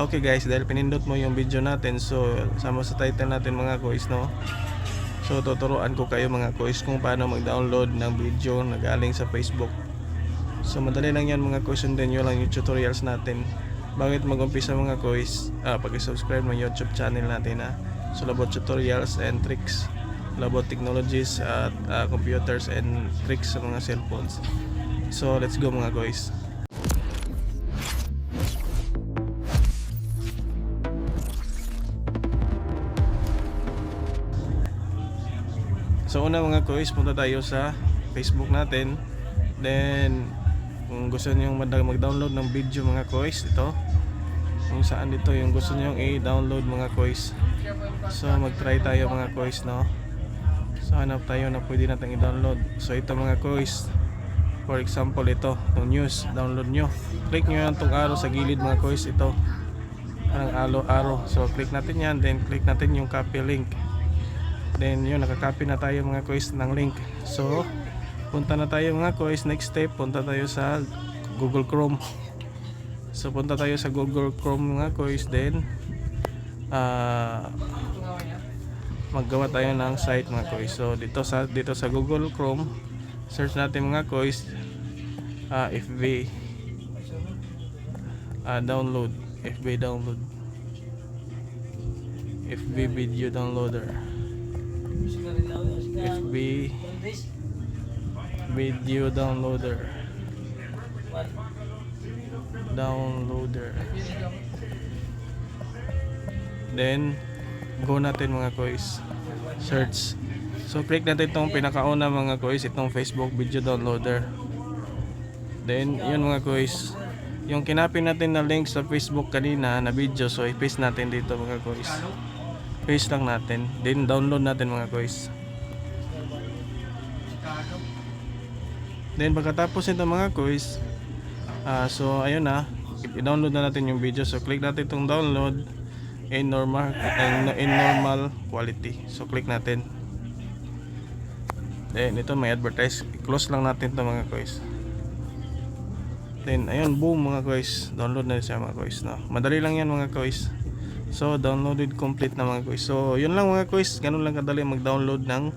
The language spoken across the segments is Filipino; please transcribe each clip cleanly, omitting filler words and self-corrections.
Okay guys, dahil pinindot mo yung video natin, so sama sa title natin mga guys, no? So tuturuan ko kayo mga guys kung paano mag-download ng video na galing sa Facebook. So madali lang yan mga guys, sundin nyo lang yung tutorials natin. Bakit mag-umpisa mga guys? Pag-subscribe ng YouTube channel natin na so about tutorials and tricks, about technologies at computers and tricks sa mga cellphones. So let's go mga guys. So una mga guys, punta tayo sa Facebook natin. Then kung gusto niyo mag-download ng video mga guys, ito kung saan dito yung gusto niyo i-download mga guys. So mag-try tayo mga guys, no? So hanap tayo na pwede natin i-download. So ito mga guys, for example ito, itong news, download nyo. Click nyo yan itong arrow sa gilid mga guys, ito parang arrow. So click natin yan, then click natin yung copy link. Then yun, nakakopy na tayo mga guys ng link. So punta na tayo mga guys, next step, punta tayo sa Google Chrome. So punta tayo sa Google Chrome mga guys, then maggawa tayo ng site mga guys. So dito sa Google Chrome, search natin mga guys, FB download, FB video downloader, FB video downloader. Then go natin mga guys, search. So click natin itong pinakauna mga guys, itong Facebook video downloader. Then yun mga guys, yung kinapin natin na link sa Facebook kanina na video, so i-paste natin dito mga guys. Paste lang natin, then download natin mga guys. Then pagkatapos nito mga guys, so ayun na, i-download na natin yung video. So click natin itong download in normal quality. So click natin. Then ito may advertise, i-close lang natin ito mga guys. Then ayun, boom mga guys, download na siya mga guys, no? Madali lang yan mga guys. So downloaded complete na mga guys. So yun lang mga guys, ganun lang kadali mag-download ng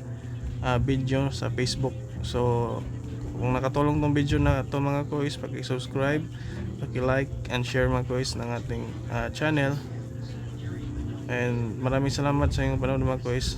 video sa Facebook. So kung nakatulong tong video na ito mga guys, paki-subscribe, paki-like and share mga guys ng ating channel. And maraming salamat sa inyong panonood mga guys.